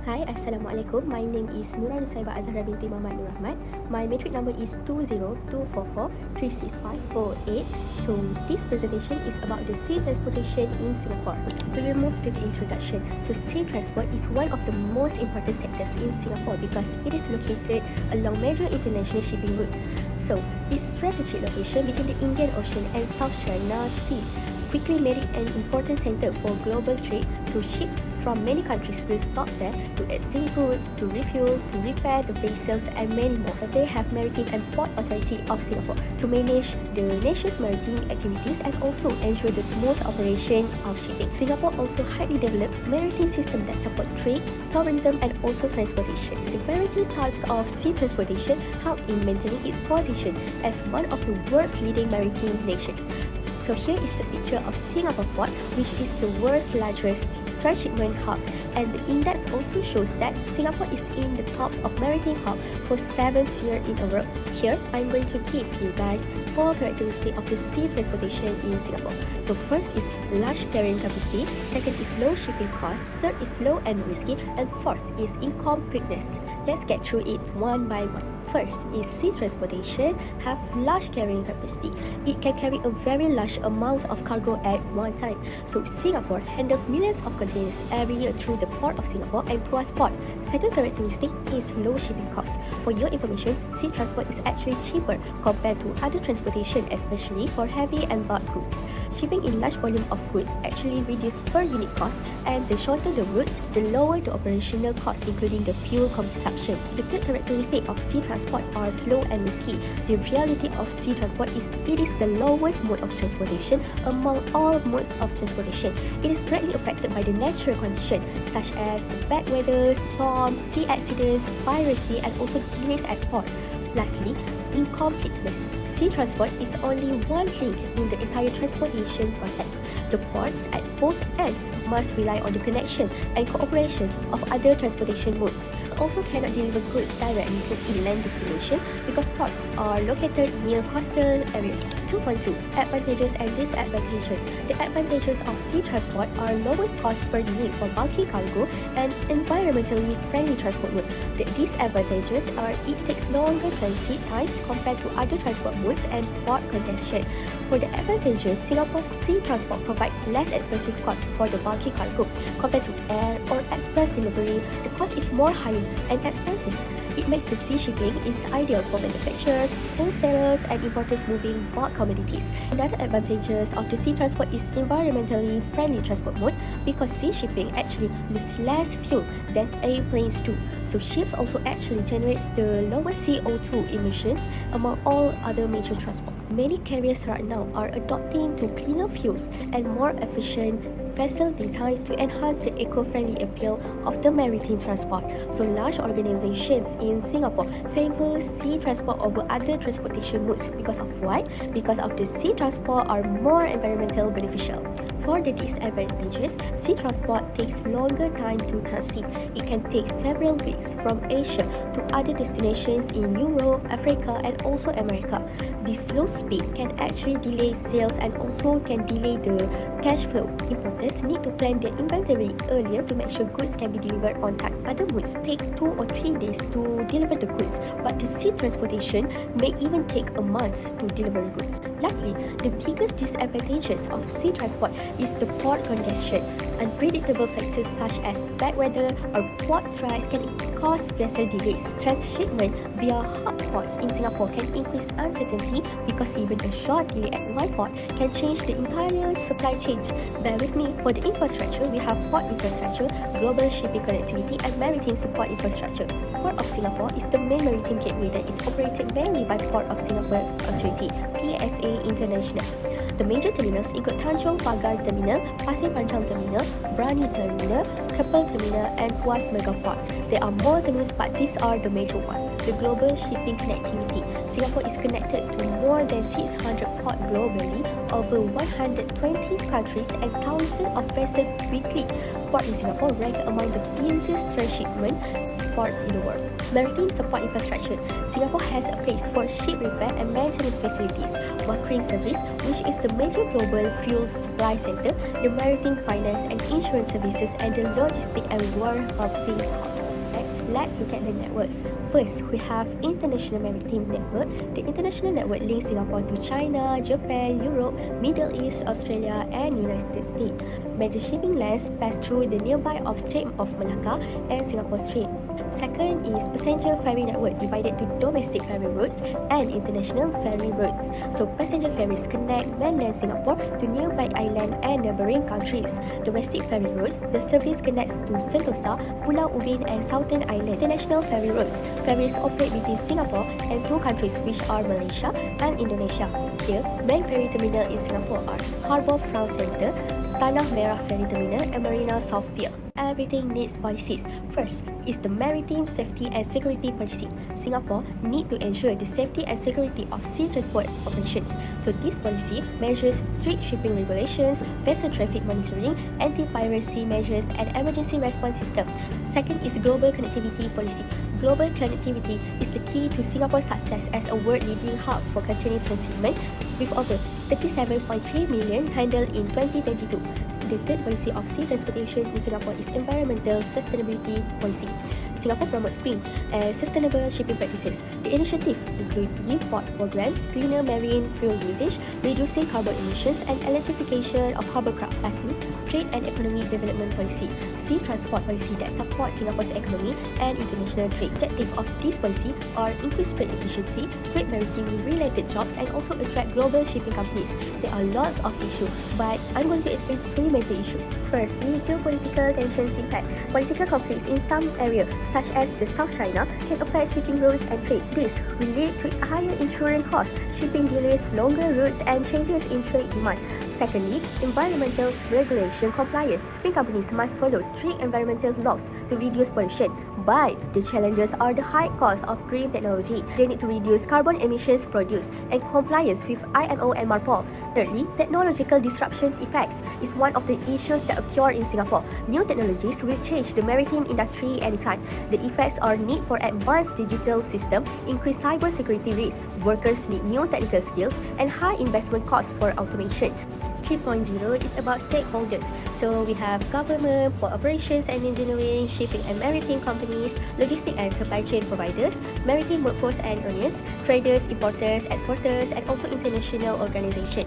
Hi, Assalamualaikum. My name is Nurani Saibah Azhara binti Muhammad Nur Rahmat. My matric number is 20244365548. So, this presentation is about the sea transportation in Singapore. We will move to the introduction. So, sea transport is one of the most important sectors in Singapore because it is located along major international shipping routes. So, its strategic location between the Indian Ocean and South China Sea quickly made it an important center for global trade, so ships from many countries will stop there to exchange goods, to refuel, to repair the vessels, and many more. They have Maritime and Port Authority of Singapore to manage the nation's maritime activities and also ensure the smooth operation of shipping. Singapore also highly developed maritime system that support trade, tourism, and also transportation. The varying types of sea transportation help in maintaining its position as one of the world's leading maritime nations. So here is the picture of Singapore Port, which is the world's largest transshipment hub, and the index also shows that Singapore is in the tops of maritime hub for 7th year in a row. Here, I'm going to give you guys 4 characteristics of the sea transportation in Singapore. So first is large carrying capacity, second is low shipping cost, third is slow and risky, and fourth is incompleteness. Let's get through it one by one. First is sea transportation have large carrying capacity. It can carry a very large amount of cargo at one time. So Singapore handles millions of containers every year through the Port of Singapore and Tuas Port. Second characteristic is low shipping costs. For your information, sea transport is actually cheaper compared to other transportation, especially for heavy and bulk goods. Shipping in large volume of goods actually reduce per unit cost, and the shorter the routes, the lower the operational cost, including the fuel consumption. The third characteristic of sea transport are slow and risky. The reality of sea transport is it is the lowest mode of transportation among all modes of transportation. It is greatly affected by the natural conditions such as bad weather, storms, sea accidents, piracy, and also delays at port. Lastly, incompleteness. Sea transport is only one link in the entire transportation process. The ports at both ends must rely on the connection and cooperation of other transportation modes. It also cannot deliver goods directly to inland destination because ports are located near coastal areas. 2.2 Advantages and disadvantages. The advantages of sea transport are lower cost per unit for bulky cargo and environmentally friendly transport mode. The disadvantages are it takes longer transit times compared to other transport modes and port congestion. For the advantages, Singapore's sea transport provides less expensive costs for the bulky cargo compared to air or express delivery. The cost is more higher and expensive. It makes the sea shipping is ideal for manufacturers, wholesalers, and importers moving bulk commodities. Another advantages of the sea transport is environmentally friendly transport mode because sea shipping actually uses less fuel than airplanes do. So ships also actually generates the lowest CO2 emissions among all other major transport. Many carriers right now are adopting to cleaner fuels and more efficient vessel designs to enhance the eco-friendly appeal of the maritime transport. So large organizations in Singapore favor sea transport over other transportation modes because of what? Because of the sea transport are more environmental beneficial. For the disadvantages, sea transport takes longer time to transit. It can take several weeks from Asia to other destinations in Europe, Africa, and also America. This slow speed can actually delay sales and also can delay the cash flow. Importers need to plan their inventory earlier to make sure goods can be delivered on time. Other modes take 2 or 3 days to deliver the goods, but the sea transportation may even take a month to deliver goods. Lastly, the biggest disadvantages of sea transport is the port congestion. Unpredictable factors such as bad weather or port strikes can cause vessel delays. Transshipment via hub ports in Singapore can increase uncertainty because even a short delay at one port can change the entire supply chain. Bear with me, for the infrastructure, we have port infrastructure, global shipping connectivity, and maritime support infrastructure. Port of Singapore is the main maritime gateway that is operated mainly by Port of Singapore Authority, PSA International. The major terminals include Tanjong Pagar Terminal, Pasir Panjang Terminal, Brani Terminal, Keppel Terminal, and Tuas Megaport. There are more terminals, but these are the major ones. The global shipping connectivity. Singapore is connected to more than 600 ports globally, over 120 countries, and thousands of vessels weekly. Port in Singapore rank among the busiest transshipment ports in the world. Maritime support infrastructure. Singapore has a place for ship repair and maintenance facilities, bunkering service, which is the major global fuel supply center, the maritime finance and insurance services, and the logistic and warehousing hubs. Let's look at the networks. First, we have International Maritime Network. The international network links Singapore to China, Japan, Europe, Middle East, Australia, and United States. Major shipping lanes pass through the nearby of Strait of Malacca and Singapore Strait. Second is passenger ferry network divided to domestic ferry routes and international ferry routes. So passenger ferries connect mainland Singapore to nearby island and neighboring countries. Domestic ferry routes, the service connects to Sentosa, Pulau Ubin and Southern Island. International ferry routes, ferries operate between Singapore and two countries which are Malaysia and Indonesia. Here, main ferry terminal in Singapore are Harbour Front Centre, Tanah Merah Ferry Terminal and Marina South Pier. Everything needs policies. First is the maritime safety and security policy. Singapore need to ensure the safety and security of sea transport operations. So this policy measures strict shipping regulations, vessel traffic monitoring, anti-piracy measures and emergency response system. Second is global connectivity policy. Global connectivity is the key to Singapore's success as a world-leading hub for container transshipment with over 37.3 million handled in 2022. The third policy of sea transportation in Singapore is environmental sustainability policy. Singapore promotes green and sustainable shipping practices. The initiative include green port programs, cleaner marine fuel usage, reducing carbon emissions, and electrification of hovercraft. Lastly, trade and economic development policy. Sea transport policy that supports Singapore's economy and international trade. Objective of this policy are increase trade efficiency, create maritime-related jobs, and also attract global shipping companies. There are lots of issues, but I'm going to explain three major issues. Firstly, geopolitical tensions impact. Political conflicts in some areas, such as the South China, can affect shipping routes and trade. This will lead to higher insurance costs, shipping delays, longer routes, and changes in trade demand. Secondly, environmental regulation compliance. Shipping companies must follow strict environmental laws to reduce pollution. But the challenges are the high cost of green technology. They need to reduce carbon emissions produced and compliance with IMO and MARPOL. Thirdly, technological disruption effects is one of the issues that occur in Singapore. New technologies will change the maritime industry anytime. The effects are need for advanced digital system, increased cyber security risks, workers need new technical skills, and high investment costs for automation. 3.0 is about stakeholders. So we have government, port operations and engineering, shipping and maritime companies, logistic and supply chain providers, maritime workforce and unions, traders, importers, exporters, and also international organizations.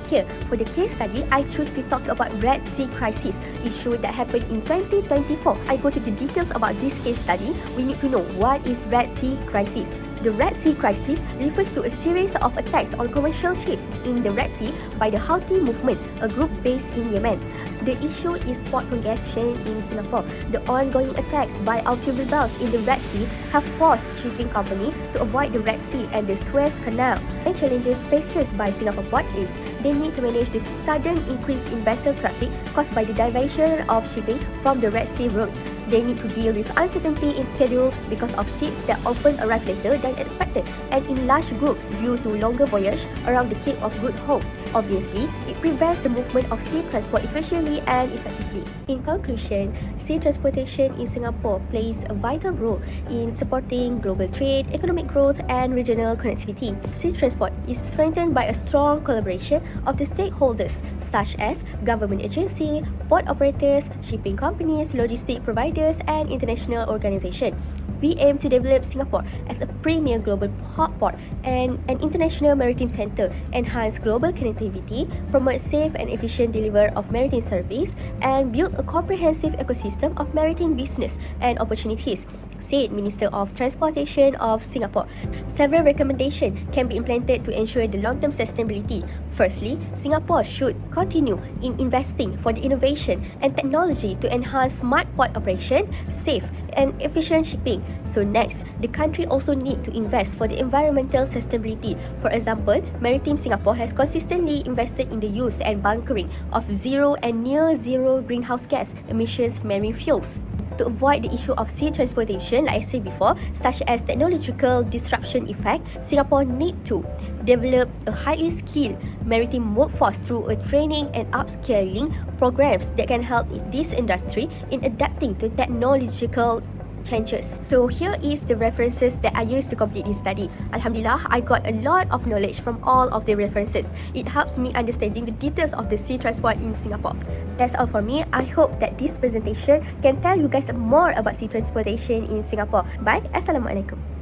Here, for the case study, I choose to talk about Red Sea crisis, issue that happened in 2024. I go to the details about this case study. We need to know what is Red Sea crisis. The Red Sea crisis refers to a series of attacks on commercial ships in the Red Sea by the Houthi movement, a group based in Yemen. The issue is port congestion in Singapore. The ongoing attacks by Houthi rebels in the Red Sea have forced shipping companies to avoid the Red Sea and the Suez Canal. The challenges faced by Singapore port is they need to manage the sudden increase in vessel traffic caused by the diversion of shipping from the Red Sea route. They need to deal with uncertainty in schedule because of ships that often arrive later than expected and in large groups due to longer voyage around the Cape of Good Hope. Obviously, it prevents the movement of sea transport efficiently and effectively. In conclusion, sea transportation in Singapore plays a vital role in supporting global trade, economic growth, and regional connectivity. Sea transport is strengthened by a strong collaboration of the stakeholders such as government agencies, port operators, shipping companies, logistic providers, and international organizations. We aim to develop Singapore as a premier global port and an international maritime center, enhance global connectivity, promote safe and efficient delivery of maritime service, and build a comprehensive ecosystem of maritime business and opportunities, said Minister of Transportation of Singapore. Several recommendations can be implemented to ensure the long-term sustainability. Firstly, Singapore should continue in investing for the innovation and technology to enhance smart port operation, safe and efficient shipping. So next, the country also need to invest for the environmental sustainability. For example, Maritime Singapore has consistently invested in the use and bunkering of zero and near zero greenhouse gas emissions marine fuels. To avoid the issue of sea transportation, like I said before, such as technological disruption effect, Singapore need to develop a highly skilled maritime workforce through a training and upscaling programs that can help this industry in adapting to technological changes. So here is the references that I used to complete this study. Alhamdulillah, I got a lot of knowledge from all of the references. It helps me understanding the details of the sea transport in Singapore. That's all for me. I hope that this presentation can tell you guys more about sea transportation in Singapore. Bye. Assalamualaikum.